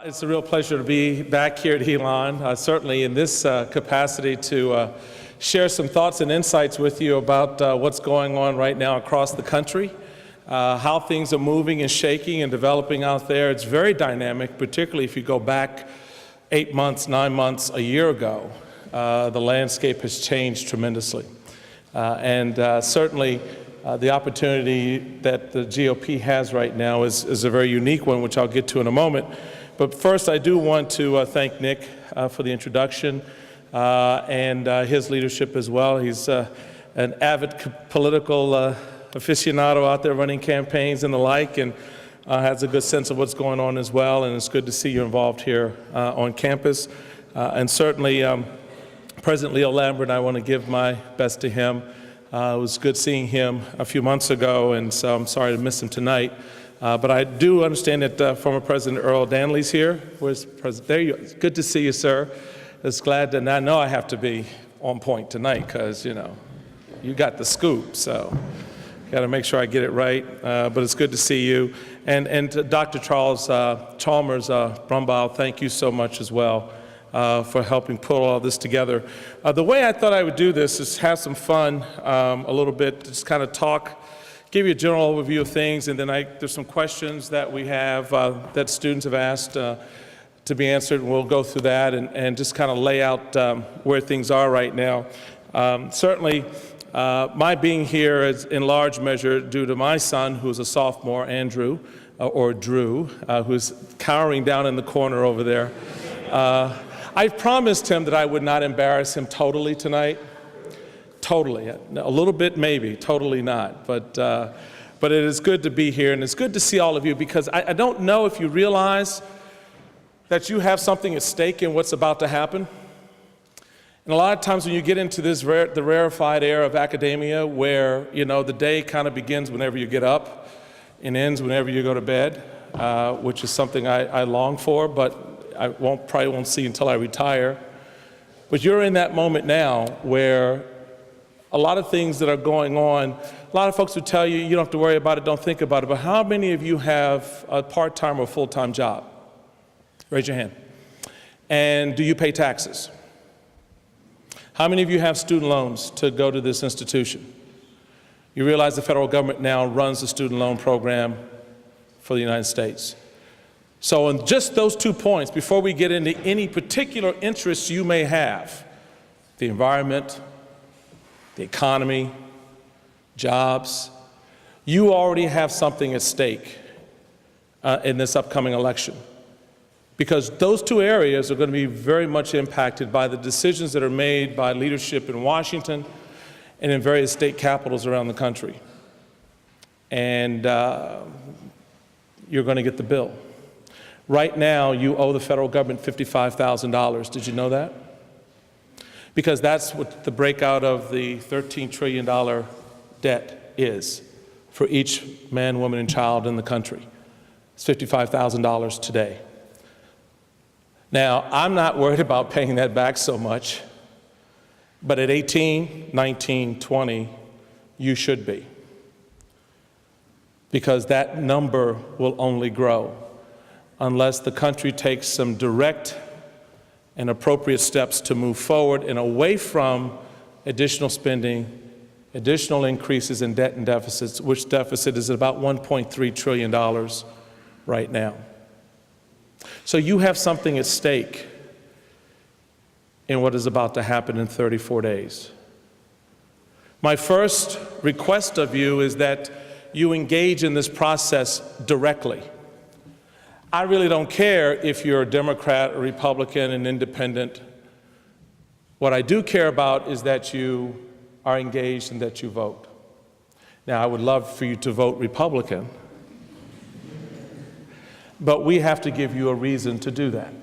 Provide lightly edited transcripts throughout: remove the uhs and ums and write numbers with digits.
It's a real pleasure to be back here at Elon, certainly in this capacity to share some thoughts and insights with you about what's going on right now across the country, how things are moving and shaking and developing out there. It's very dynamic, particularly if you go back 8 months, 9 months, a year ago. The landscape has changed tremendously. Certainly, the opportunity that the GOP has right now is a very unique one, which I'll get to in a moment. But first, I do want to thank Nick for the introduction and his leadership as well. He's an avid political aficionado out there running campaigns and the like, and has a good sense of what's going on as well. And it's good to see you involved here on campus. And certainly, President Leo Lambert, I want to give my best to him. It was good seeing him a few months ago, and so I'm sorry to miss him tonight. But I do understand that former President Earl Danley's here. Where's President? There you go. It's good to see you, sir. It's glad that I know I have to be on point tonight because, you know, you got the scoop, so got to make sure I get it right. But it's good to see you. And Dr. Chalmers Brumbaugh, thank you so much as well. For helping pull all this together. The way I thought I would do this is have some fun a little bit, just kind of talk, give you a general overview of things, and then there's some questions that we have that students have asked to be answered, and we'll go through that and just kind of lay out where things are right now. Certainly, my being here is in large measure due to my son, who's a sophomore, Andrew, or Drew, who's cowering down in the corner over there. I promised him that I would not embarrass him totally tonight. Totally. A little bit maybe, totally not. But it is good to be here, and it's good to see all of you, because I don't know if you realize that you have something at stake in what's about to happen. And a lot of times when you get into this the rarefied era of academia, where, you know, the day kind of begins whenever you get up and ends whenever you go to bed, which is something I long for, but I probably won't see until I retire. But you're in that moment now where a lot of things that are going on, a lot of folks would tell you, you don't have to worry about it, don't think about it, but how many of you have a part-time or full-time job? Raise your hand. And do you pay taxes? How many of you have student loans to go to this institution? You realize the federal government now runs the student loan program for the United States. So on just those 2 points, before we get into any particular interests you may have, the environment, the economy, jobs, you already have something at stake in this upcoming election. Because those 2 areas are going to be very much impacted by the decisions that are made by leadership in Washington and in various state capitals around the country. And you're going to get the bill. Right now, you owe the federal government $55,000. Did you know that? Because that's what the breakout of the $13 trillion debt is for each man, woman, and child in the country. It's $55,000 today. Now, I'm not worried about paying that back so much, but at 18, 19, 20, you should be. Because that number will only grow unless the country takes some direct and appropriate steps to move forward and away from additional spending, additional increases in debt and deficits, which deficit is about $1.3 trillion right now. So you have something at stake in what is about to happen in 34 days. My first request of you is that you engage in this process directly. I really don't care if you're a Democrat, or Republican, an independent. What I do care about is that you are engaged and that you vote. Now, I would love for you to vote Republican, but we have to give you a reason to do that.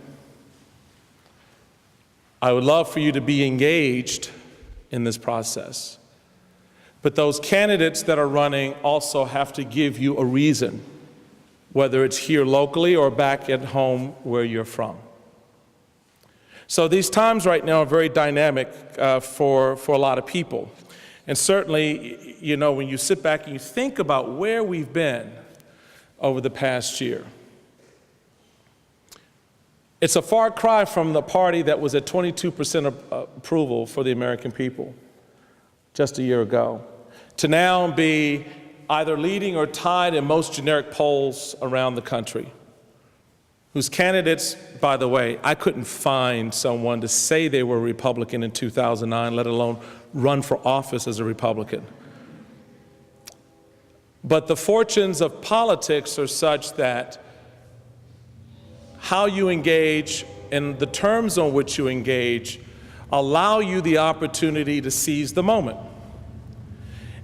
I would love for you to be engaged in this process, but those candidates that are running also have to give you a reason, whether it's here locally or back at home where you're from. So these times right now are very dynamic for a lot of people. And certainly, you know, when you sit back and you think about where we've been over the past year, It's a far cry from the party that was at 22% approval for the American people just a year ago, to now be either leading or tied in most generic polls around the country, whose candidates, by the way, I couldn't find someone to say they were Republican in 2009, let alone run for office as a Republican. But the fortunes of politics are such that how you engage and the terms on which you engage allow you the opportunity to seize the moment.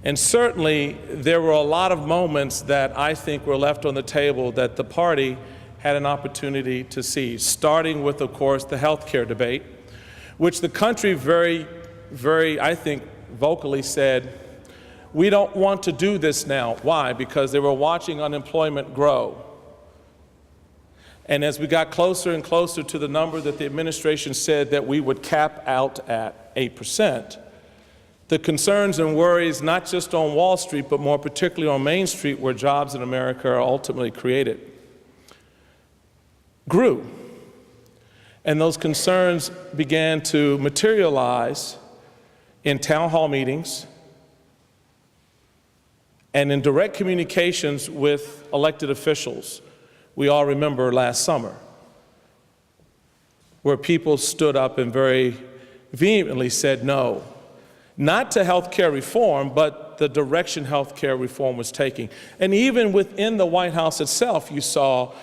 And certainly, there were a lot of moments that I think were left on the table that the party had an opportunity to seize, starting with, of course, the health care debate, which the country very, I think, vocally said, we don't want to do this now. Why? Because they were watching unemployment grow. And as we got closer and closer to the number that the administration said that we would cap out at 8%, the concerns and worries, not just on Wall Street, but more particularly on Main Street, where jobs in America are ultimately created, grew. And those concerns began to materialize in town hall meetings and in direct communications with elected officials. We all remember last summer, where people stood up and very vehemently said no, not to health care reform, but the direction health care reform was taking. And even within the White House itself, you saw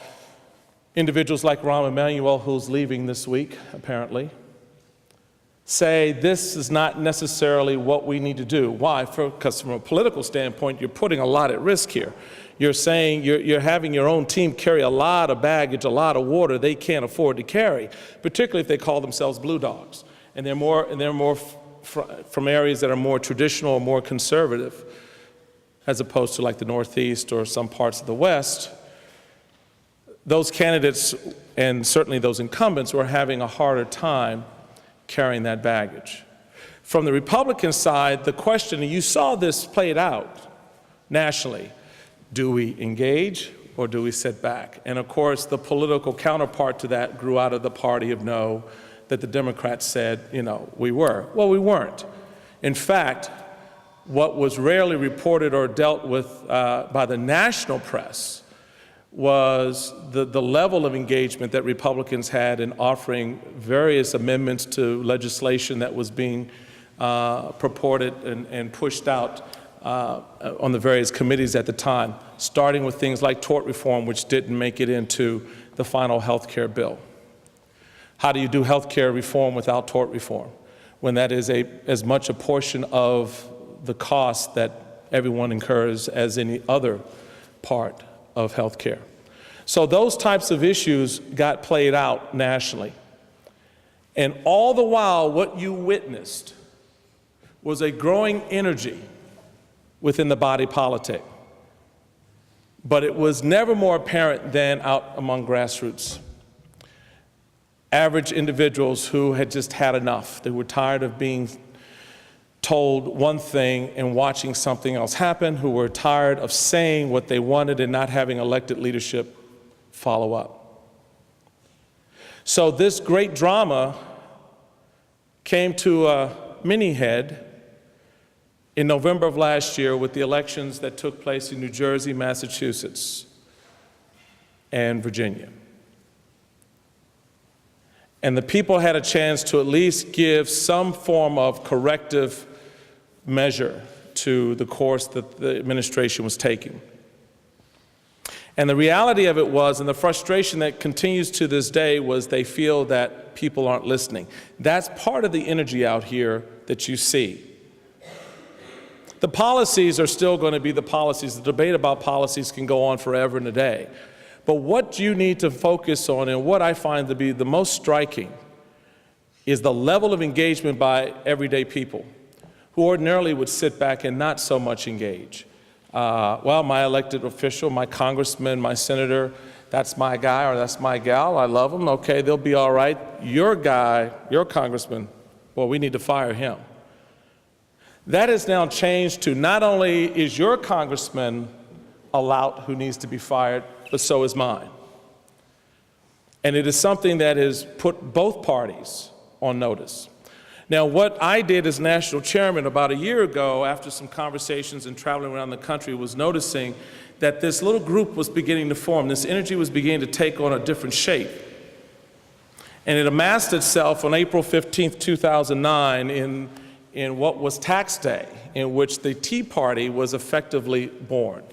individuals like Rahm Emanuel, who's leaving this week, apparently, say this is not necessarily what we need to do. Why? Because from a political standpoint, you're putting a lot at risk here. You're saying you're having your own team carry a lot of baggage, a lot of water they can't afford to carry, particularly if they call themselves blue dogs. And they're more from areas that are more traditional or more conservative, as opposed to like the Northeast or some parts of the West. Those candidates, and certainly those incumbents, were having a harder time carrying that baggage. From the Republican side, the question, and you saw this played out nationally, do we engage or do we sit back? And of course, the political counterpart to that grew out of the party of no, that the Democrats said, we were. Well, we weren't. In fact, what was rarely reported or dealt with by the national press was the level of engagement that Republicans had in offering various amendments to legislation that was being purported and pushed out on the various committees at the time, starting with things like tort reform, which didn't make it into the final health care bill. How do you do health care reform without tort reform, when that is as much a portion of the cost that everyone incurs as any other part of health care? So those types of issues got played out nationally. And all the while, what you witnessed was a growing energy within the body politic. But it was never more apparent than out among grassroots. Average individuals who had just had enough. They were tired of being told one thing and watching something else happen, who were tired of saying what they wanted and not having elected leadership follow up. So this great drama came to a mini head in November of last year with the elections that took place in New Jersey, Massachusetts, and Virginia. And the people had a chance to at least give some form of corrective measure to the course that the administration was taking. And the reality of it was, and the frustration that continues to this day, was they feel that people aren't listening. That's part of the energy out here that you see. The policies are still going to be the policies. The debate about policies can go on forever and a day. But what you need to focus on, and what I find to be the most striking, is the level of engagement by everyday people who ordinarily would sit back and not so much engage. Well, my elected official, my congressman, my senator, that's my guy or that's my gal, I love them, okay, they'll be all right. Your guy, your congressman, well, we need to fire him. That has now changed to not only is your congressman a lout who needs to be fired, but so is mine. And it is something that has put both parties on notice. Now, what I did as national chairman about a year ago, after some conversations and traveling around the country, was noticing that this little group was beginning to form. This energy was beginning to take on a different shape. And it amassed itself on April 15th, 2009 in what was Tax Day, in which the Tea Party was effectively born,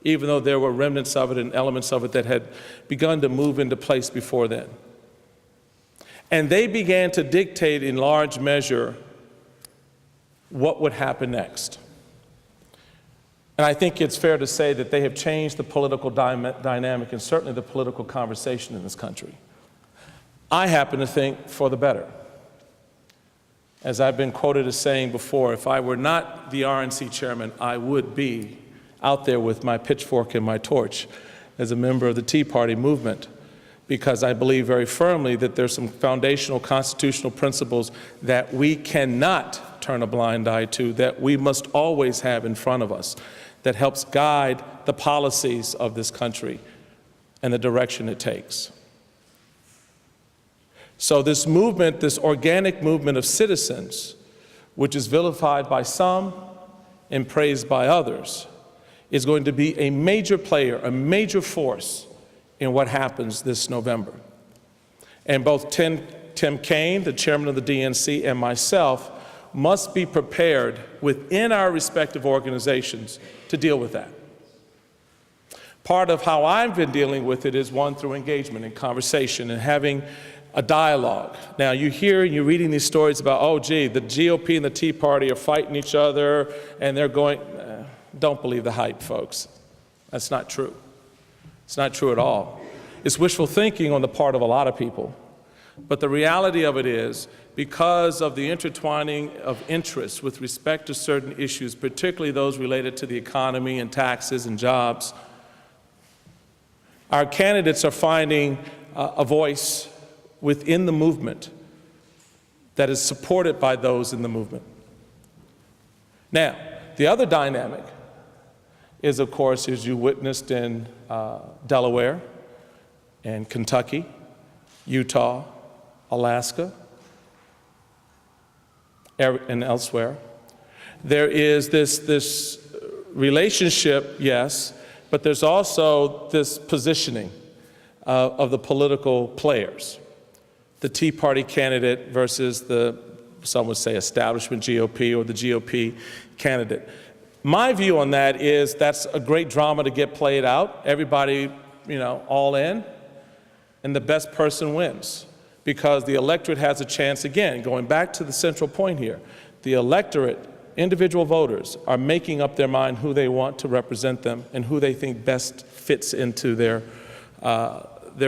even though there were remnants of it and elements of it that had begun to move into place before then. And they began to dictate in large measure what would happen next. And I think it's fair to say that they have changed the political dynamic and certainly the political conversation in this country. I happen to think for the better. As I've been quoted as saying before, if I were not the RNC chairman, I would be out there with my pitchfork and my torch as a member of the Tea Party movement, because I believe very firmly that there's some foundational constitutional principles that we cannot turn a blind eye to, that we must always have in front of us, that helps guide the policies of this country and the direction it takes. So this movement, this organic movement of citizens, which is vilified by some and praised by others, is going to be a major player, a major force in what happens this November. And both Tim Kaine, the chairman of the DNC, and myself must be prepared within our respective organizations to deal with that. Part of how I've been dealing with it is, one, through engagement and conversation and having a dialogue. Now, you hear and you're reading these stories about, oh, gee, the GOP and the Tea Party are fighting each other and they're going, don't believe the hype, folks. That's not true. It's not true at all. It's wishful thinking on the part of a lot of people. But the reality of it is, because of the intertwining of interests with respect to certain issues, particularly those related to the economy and taxes and jobs, our candidates are finding a voice within the movement that is supported by those in the movement. Now, the other dynamic is, of course, as you witnessed in Delaware and Kentucky, Utah, Alaska, and elsewhere. There is this relationship, yes, but there's also this positioning of the political players. The Tea Party candidate versus the, some would say, establishment GOP or the GOP candidate. My view on that is that's a great drama to get played out. Everybody, all in, and the best person wins. Because the electorate has a chance, again, going back to the central point here, the electorate, individual voters, are making up their mind who they want to represent them and who they think best fits into their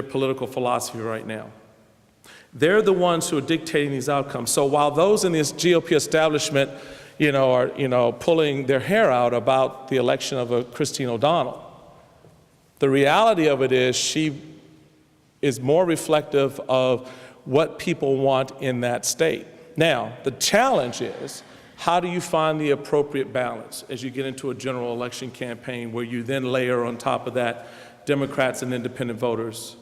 political philosophy right now. They're the ones who are dictating these outcomes. So while those in this GOP establishment, are pulling their hair out about the election of a Christine O'Donnell, the reality of it is she is more reflective of what people want in that state. Now, the challenge is, how do you find the appropriate balance as you get into a general election campaign where you then layer on top of that Democrats and independent voters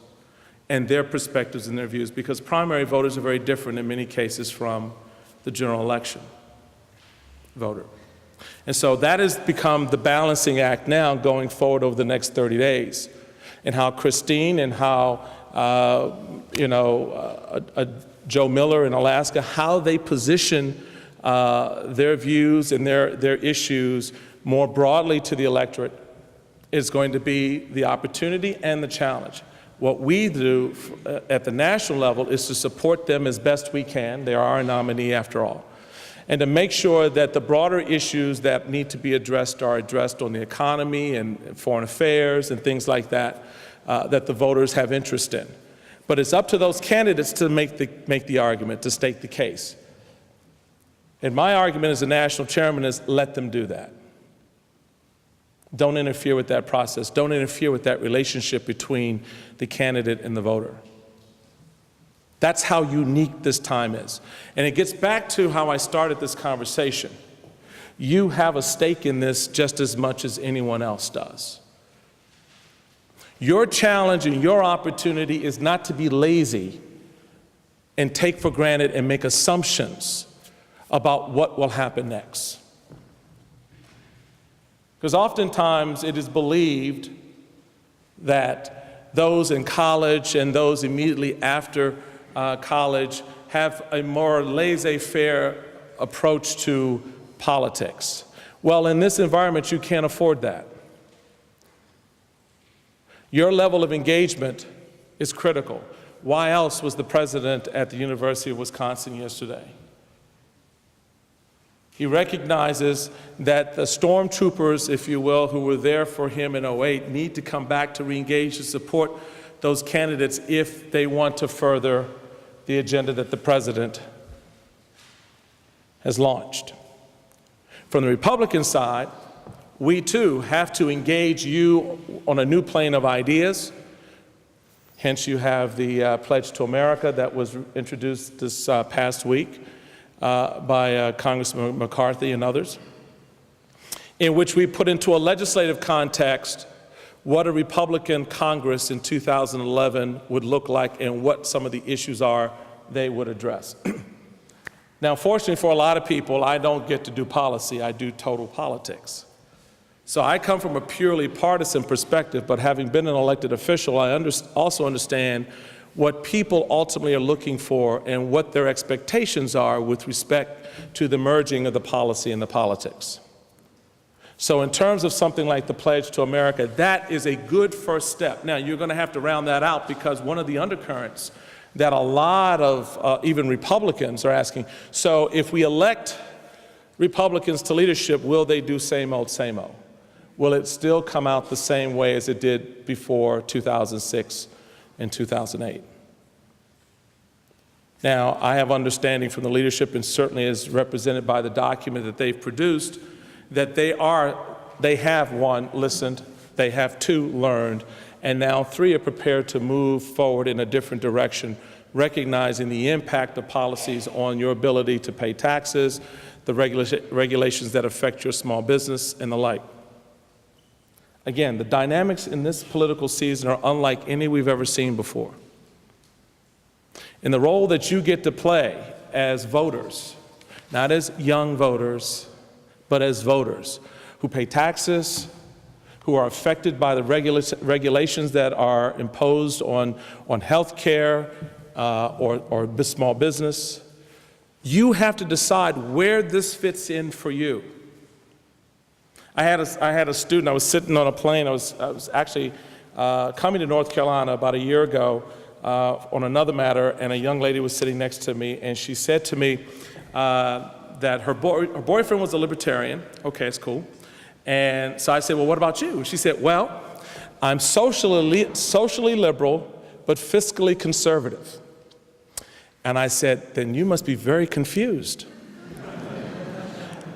and their perspectives and their views, because primary voters are very different in many cases from the general election voter. And so that has become the balancing act now going forward over the next 30 days, and how Christine and how Joe Miller in Alaska, how they position their views and their issues more broadly to the electorate is going to be the opportunity and the challenge. What we do at the national level is to support them as best we can. They are our nominee after all. And to make sure that the broader issues that need to be addressed are addressed on the economy and foreign affairs and things like that, that the voters have interest in. But it's up to those candidates to make the argument, to state the case. And my argument as a national chairman is let them do that. Don't interfere with that process. Don't interfere with that relationship between the candidate and the voter. That's how unique this time is. And it gets back to how I started this conversation. You have a stake in this just as much as anyone else does. Your challenge and your opportunity is not to be lazy and take for granted and make assumptions about what will happen next. Because oftentimes it is believed that those in college and those immediately after college have a more laissez-faire approach to politics. Well, in this environment, you can't afford that. Your level of engagement is critical. Why else was the president at the University of Wisconsin yesterday? He recognizes that the stormtroopers, if you will, who were there for him in '08 need to come back to reengage to support those candidates if they want to further the agenda that the president has launched. From the Republican side, we too have to engage you on a new plane of ideas. Hence, you have the Pledge to America that was introduced this past week by Congressman McCarthy and others, in which we put into a legislative context what a Republican Congress in 2011 would look like and what some of the issues are they would address. Now, fortunately for a lot of people, I don't get to do policy, I do total politics. So I come from a purely partisan perspective, but having been an elected official, I also understand what people ultimately are looking for and what their expectations are with respect to the merging of the policy and the politics. So in terms of something like the Pledge to America, that is a good first step. Now, you're going to have to round that out because one of the undercurrents that a lot of even Republicans are asking, so if we elect Republicans to leadership, will they do same old, same old? Will it still come out the same way as it did before 2006 and 2008? Now, I have understanding from the leadership, and certainly as represented by the document that they've produced, that they have, one, listened, they have, two, learned, and now, three, are prepared to move forward in a different direction, recognizing the impact of policies on your ability to pay taxes, the regulations that affect your small business, and the like. Again, the dynamics in this political season are unlike any we've ever seen before. In the role that you get to play as voters, not as young voters, but as voters who pay taxes, who are affected by the regulations that are imposed on health care or small business, you have to decide where this fits in for you. I had a student, I was sitting on a plane, I was actually coming to North Carolina about a year ago on another matter, and a young lady was sitting next to me, and she said to me that her boyfriend was a libertarian. Okay, it's cool. And so I said, well, what about you? And she said, well, I'm socially liberal, but fiscally conservative. And I said, then you must be very confused.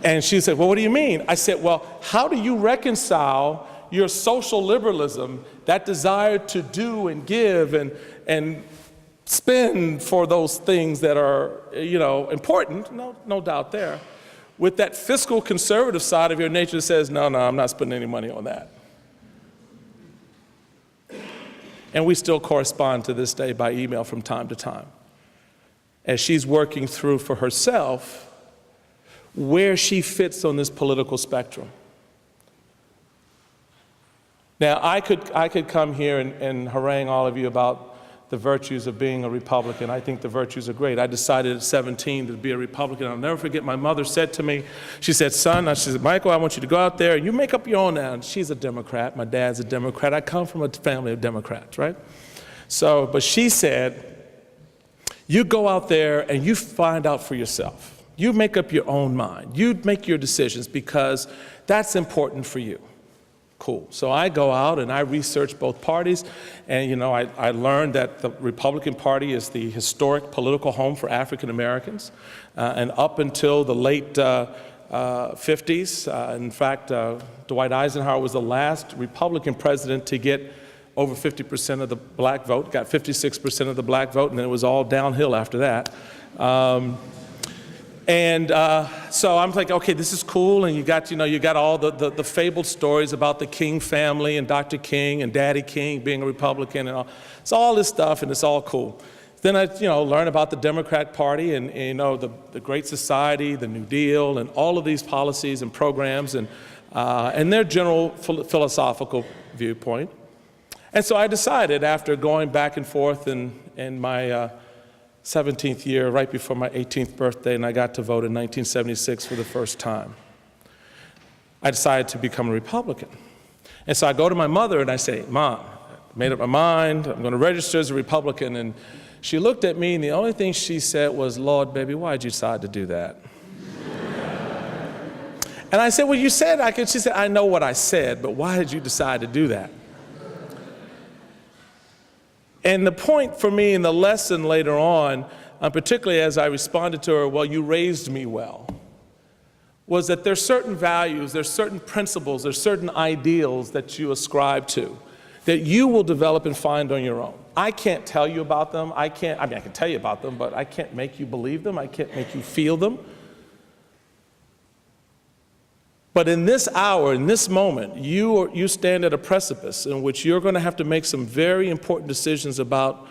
And she said, well, what do you mean? I said, well, how do you reconcile your social liberalism, that desire to do and give and spend for those things that are, important, no doubt there, with that fiscal conservative side of your nature that says, no, I'm not spending any money on that. And we still correspond to this day by email from time to time, as she's working through for herself where she fits on this political spectrum. Now, I could come here and harangue all of you about the virtues of being a Republican. I think the virtues are great. I decided at 17 to be a Republican. I'll never forget my mother said to me, she said, son, she said, Michael, I want you to go out there and you make up your own now. And she's a Democrat. My dad's a Democrat. I come from a family of Democrats, right? So, but she said, you go out there and you find out for yourself. You make up your own mind. You make your decisions because that's important for you. Cool. So I go out and I research both parties, and I learned that the Republican Party is the historic political home for African Americans, and up until the late 50s, in fact, Dwight Eisenhower was the last Republican president to get over 50% of the black vote, got 56% of the black vote, and then it was all downhill after that. And so I'm like, okay, this is cool. And you got all the fabled stories about the King family and Dr. King and Daddy King being a Republican and all. It's all this stuff, and it's all cool. Then I, learn about the Democrat Party and the Great Society, the New Deal, and all of these policies and programs and their general philosophical viewpoint. And so I decided, after going back and forth in my 17th year, right before my 18th birthday, and I got to vote in 1976 for the first time, I decided to become a Republican. And so I go to my mother and I say, Mom, I made up my mind, I'm going to register as a Republican. And she looked at me, and the only thing she said was, Lord, baby, why'd you decide to do that? And I said, well, you said I could. She said, I know what I said, but why did you decide to do that? And the point for me, and the lesson later on, particularly as I responded to her, well, you raised me well, was that there's certain values, there's certain principles, there's certain ideals that you ascribe to, that you will develop and find on your own. I can't tell you about them. I can tell you about them, but I can't make you believe them. I can't make you feel them. But in this hour, in this moment, you stand at a precipice in which you're going to have to make some very important decisions about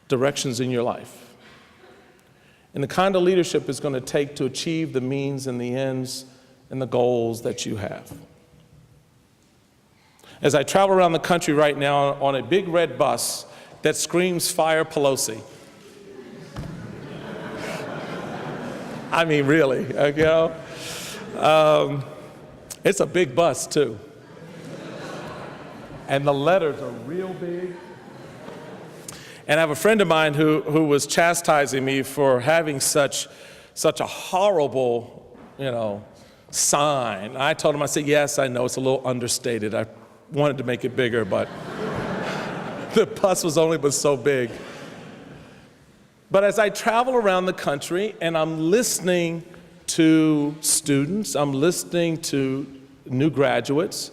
directions in your life. And the kind of leadership it's going to take to achieve the means and the ends and the goals that you have. As I travel around the country right now on a big red bus that screams "Fire Pelosi." I mean, really, it's a big bus too. And the letters are real big. And I have a friend of mine who was chastising me for having such a horrible, sign. I told him, I said, yes, I know it's a little understated. I wanted to make it bigger, but the bus was only but so big. But as I travel around the country and I'm listening to students, I'm listening to new graduates,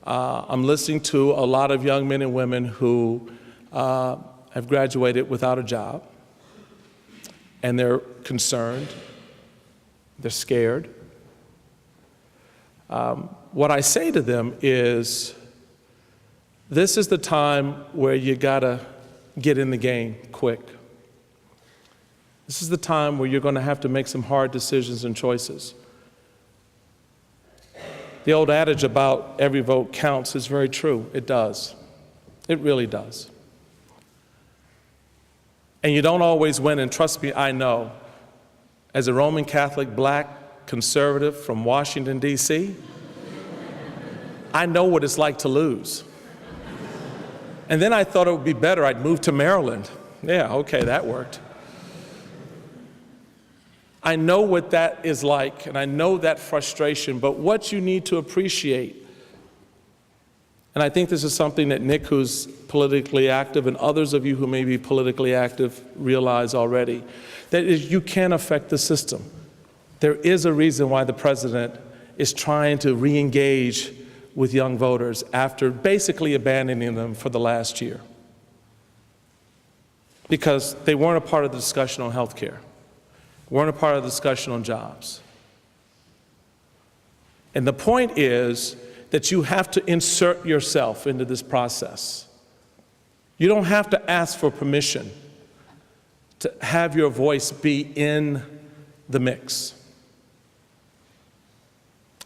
I'm listening to a lot of young men and women who have graduated without a job, and they're concerned, they're scared. What I say to them is, this is the time where you gotta get in the game quick. This is the time where you're going to have to make some hard decisions and choices. The old adage about every vote counts is very true. It does. It really does. And you don't always win, and trust me, I know. As a Roman Catholic black conservative from Washington, D.C., I know what it's like to lose. And then I thought it would be better I'd move to Maryland. Yeah, okay, that worked. I know what that is like, and I know that frustration, but what you need to appreciate, and I think this is something that Nick, who's politically active, and others of you who may be politically active realize already, that is, you can affect the system. There is a reason why the president is trying to re-engage with young voters after basically abandoning them for the last year, because they weren't a part of the discussion on health care. Weren't a part of the discussion on jobs. And the point is that you have to insert yourself into this process. You don't have to ask for permission to have your voice be in the mix.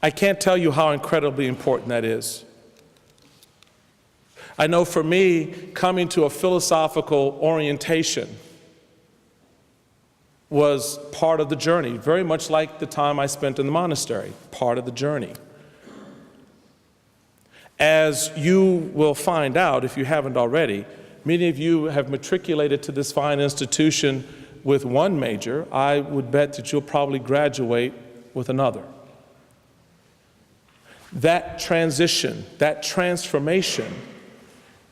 I can't tell you how incredibly important that is. I know for me, coming to a philosophical orientation was part of the journey, very much like the time I spent in the monastery, part of the journey. As you will find out, if you haven't already, many of you have matriculated to this fine institution with one major. I would bet that you'll probably graduate with another. That transition, that transformation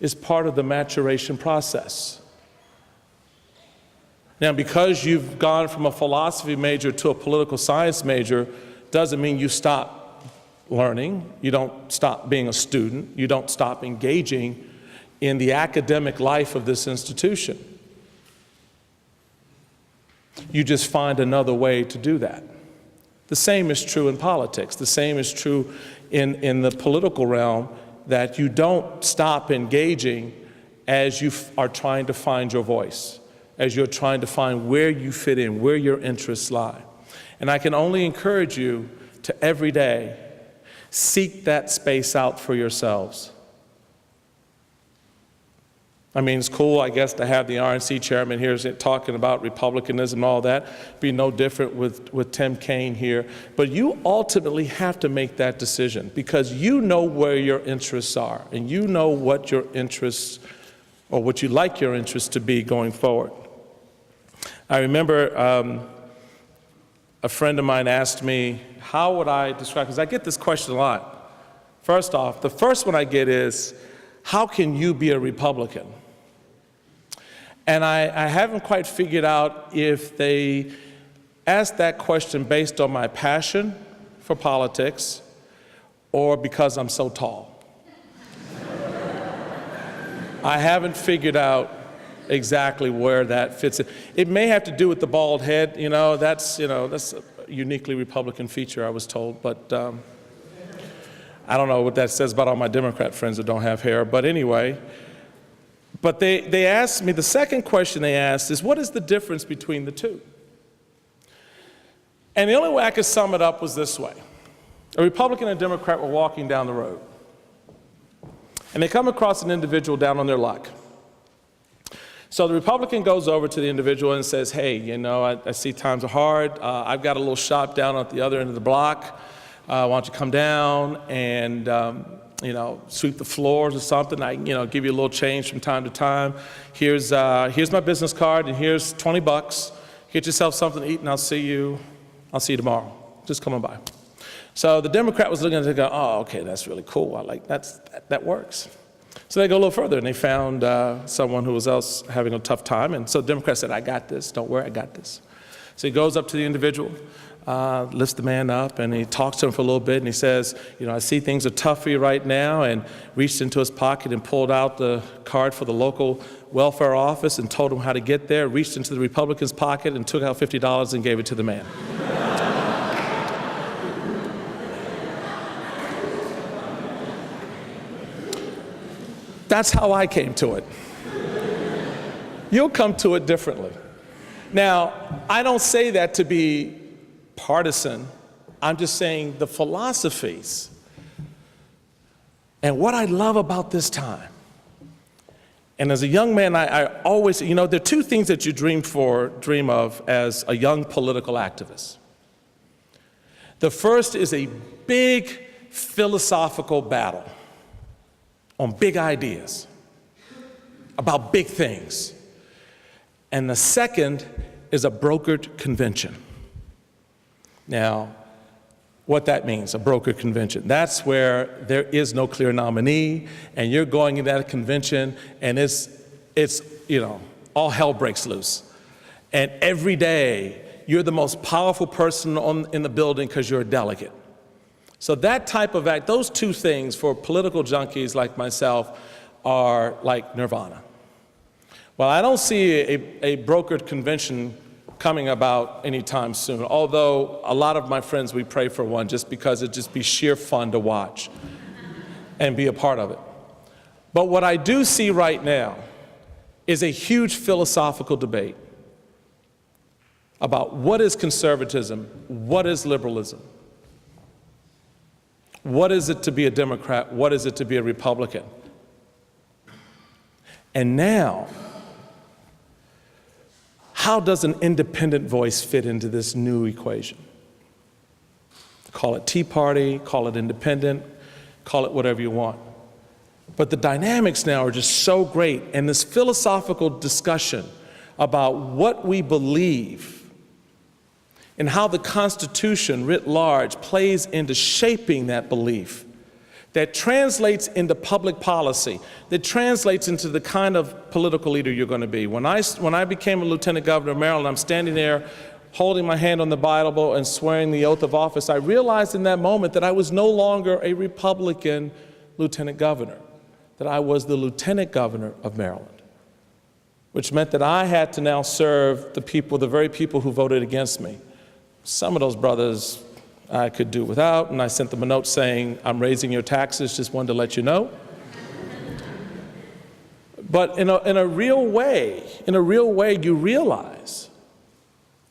is part of the maturation process. Now, because you've gone from a philosophy major to a political science major doesn't mean you stop learning, you don't stop being a student, you don't stop engaging in the academic life of this institution. You just find another way to do that. The same is true in politics. The same is true in the political realm, that you don't stop engaging as you are trying to find your voice, as you're trying to find where you fit in, where your interests lie. And I can only encourage you to every day seek that space out for yourselves. I mean, it's cool, I guess, to have the RNC chairman here talking about republicanism and all that. Be no different with Tim Kaine here. But you ultimately have to make that decision, because you know where your interests are, and you know what your interests, or what you like your interests to be going forward. I remember a friend of mine asked me, how would I describe, because I get this question a lot. First off, the first one I get is, how can you be a Republican? And I haven't quite figured out if they asked that question based on my passion for politics or because I'm so tall. I haven't figured out exactly where that fits in. It may have to do with the bald head, that's a uniquely Republican feature, I was told, but I don't know what that says about all my Democrat friends that don't have hair, but anyway. But they asked me, the second question they asked is, what is the difference between the two? And the only way I could sum it up was this way. A Republican and a Democrat were walking down the road, and they come across an individual down on their luck. So the Republican goes over to the individual and says, hey, I see times are hard. I've got a little shop down at the other end of the block. Why don't you come down and sweep the floors or something. I give you a little change from time to time. Here's my business card, and here's $20. Get yourself something to eat, and I'll see you tomorrow. Just come on by. So the Democrat was looking at it and go, oh, okay, that's really cool. I like that works. So they go a little further, and they found someone who was else having a tough time, and so the Democrat said, I got this. Don't worry, I got this. So he goes up to the individual, lifts the man up, and he talks to him for a little bit, and he says, I see things are tough for you right now, and reached into his pocket and pulled out the card for the local welfare office and told him how to get there, reached into the Republican's pocket and took out $50 and gave it to the man. That's how I came to it. You'll come to it differently. Now, I don't say that to be partisan. I'm just saying the philosophies. And what I love about this time, and as a young man, I always, there are two things that you dream of as a young political activist. The first is a big philosophical battle on big ideas, about big things. And the second is a brokered convention. Now, what that means, a brokered convention, that's where there is no clear nominee, and you're going into that convention, and it's all hell breaks loose. And every day, you're the most powerful person in the building because you're a delegate. So that type of act, those two things for political junkies like myself are like nirvana. Well, I don't see a brokered convention coming about anytime soon, although a lot of my friends, we pray for one just because it'd just be sheer fun to watch and be a part of it. But what I do see right now is a huge philosophical debate about what is conservatism, what is liberalism. What is it to be a Democrat? What is it to be a Republican? And now, how does an independent voice fit into this new equation? Call it Tea Party, call it independent, call it whatever you want. But the dynamics now are just so great, and this philosophical discussion about what we believe and how the Constitution writ large plays into shaping that belief, that translates into public policy, that translates into the kind of political leader you're going to be. When I became a lieutenant governor of Maryland, I'm standing there holding my hand on the Bible and swearing the oath of office. I realized in that moment that I was no longer a Republican lieutenant governor, that I was the lieutenant governor of Maryland. which meant that I had to now serve the people, the very people who voted against me. Some of those brothers I could do without, and I sent them a note saying, I'm raising your taxes, just wanted to let you know. But in a real way, you realize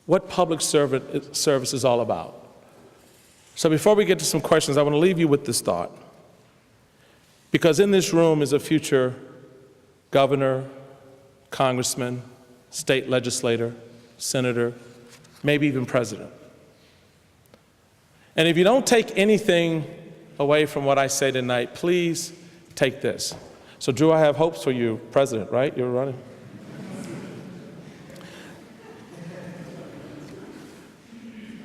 what public service is all about. So before we get to some questions, I want to leave you with this thought. Because in this room is a future governor, congressman, state legislator, senator, maybe even president. And if you don't take anything away from what I say tonight, please take this. So Drew, I have hopes for you, president, right? You're running.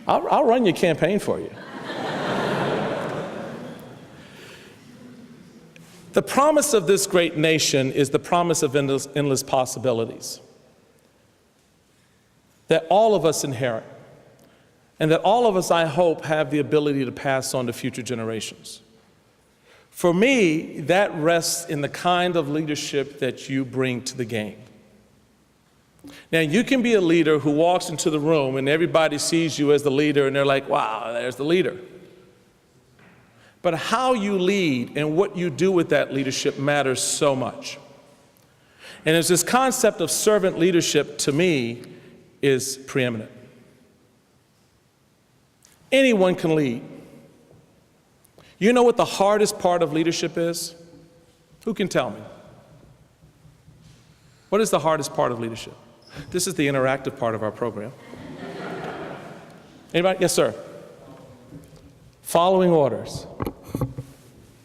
I'll run your campaign for you. The promise of this great nation is the promise of endless possibilities that all of us inherit, and that all of us, I hope, have the ability to pass on to future generations. For me, that rests in the kind of leadership that you bring to the game. Now, you can be a leader who walks into the room and everybody sees you as the leader and they're like, wow, there's the leader. But how you lead and what you do with that leadership matters so much. And it's this concept of servant leadership, to me, is preeminent. Anyone can lead. You know what the hardest part of leadership is? Who can tell me? What is the hardest part of leadership? This is the interactive part of our program. Anybody? Yes, sir. Following orders.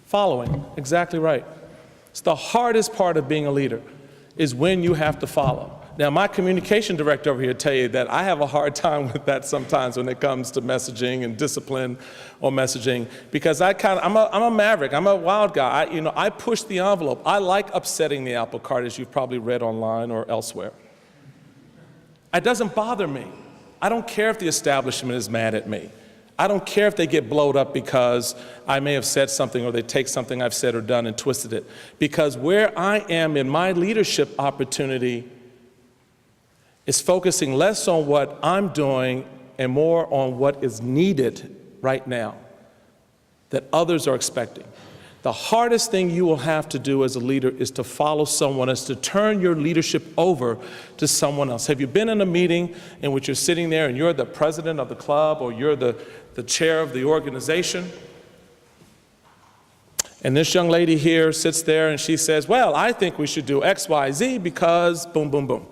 Following, exactly right. It's the hardest part of being a leader, is when you have to follow. Now, my communication director over here will tell you that I have a hard time with that sometimes when it comes to messaging and discipline or messaging, because I'm a maverick, I'm a wild guy. I push the envelope. I like upsetting the apple cart, as you've probably read online or elsewhere. It doesn't bother me. I don't care if the establishment is mad at me. I don't care if they get blowed up because I may have said something or they take something I've said or done and twisted it. Because where I am in my leadership opportunity is focusing less on what I'm doing and more on what is needed right now that others are expecting. The hardest thing you will have to do as a leader is to follow someone, is to turn your leadership over to someone else. Have you been in a meeting in which you're sitting there and you're the president of the club or you're the chair of the organization? And this young lady here sits there and she says, well, I think we should do X, Y, Z because boom, boom, boom.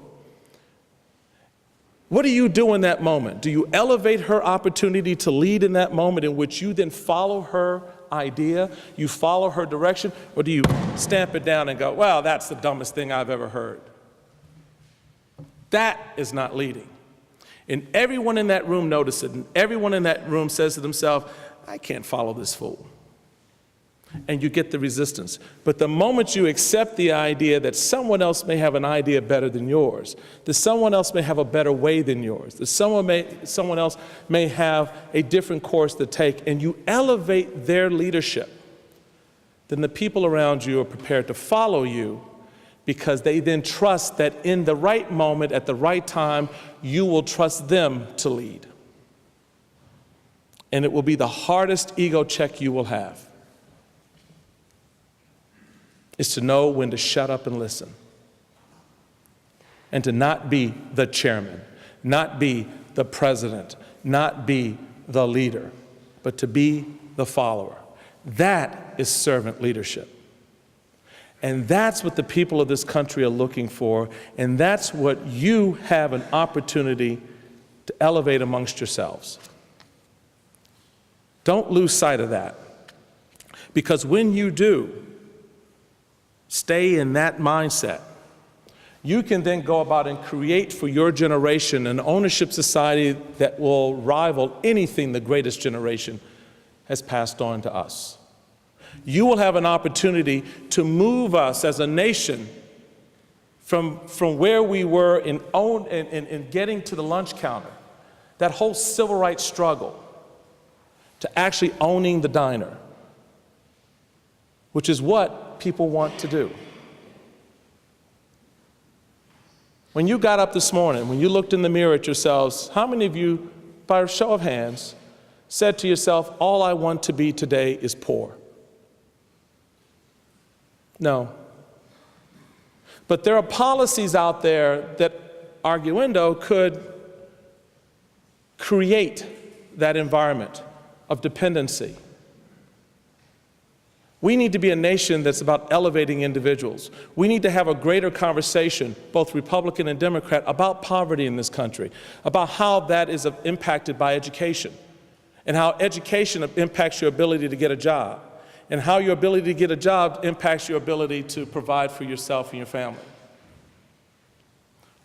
What do you do in that moment? Do you elevate her opportunity to lead in that moment in which you then follow her idea, you follow her direction, or do you stamp it down and go, well, that's the dumbest thing I've ever heard? That is not leading. And everyone in that room notices it, and everyone in that room says to themselves, I can't follow this fool. And you get the resistance. But the moment you accept the idea that someone else may have an idea better than yours, that someone else may have a better way than yours, that someone else may have a different course to take, and you elevate their leadership, then the people around you are prepared to follow you because they then trust that in the right moment, at the right time, you will trust them to lead. And it will be the hardest ego check you will have. Is to know when to shut up and listen. And to not be the chairman, not be the president, not be the leader, but to be the follower. That is servant leadership. And that's what the people of this country are looking for, and that's what you have an opportunity to elevate amongst yourselves. Don't lose sight of that. Because when you do, stay in that mindset, you can then go about and create for your generation an ownership society that will rival anything the greatest generation has passed on to us. You will have an opportunity to move us as a nation from where we were in getting to the lunch counter, that whole civil rights struggle, to actually owning the diner, which is what people want to do. When you got up this morning, when you looked in the mirror at yourselves, how many of you, by a show of hands, said to yourself, all I want to be today is poor? No. But there are policies out there that, arguendo, could create that environment of dependency. We need to be a nation that's about elevating individuals. We need to have a greater conversation, both Republican and Democrat, about poverty in this country, about how that is impacted by education, and how education impacts your ability to get a job, and how your ability to get a job impacts your ability to provide for yourself and your family.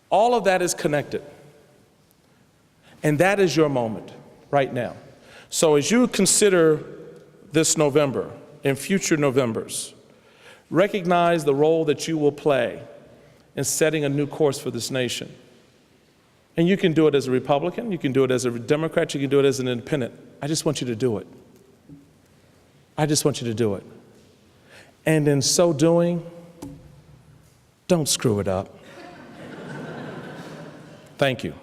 All of that is connected. And that is your moment right now. So as you consider this November and future Novembers, recognize the role that you will play in setting a new course for this nation. And you can do it as a Republican, you can do it as a Democrat, you can do it as an independent. I just want you to do it. I just want you to do it. And in so doing, don't screw it up. Thank you.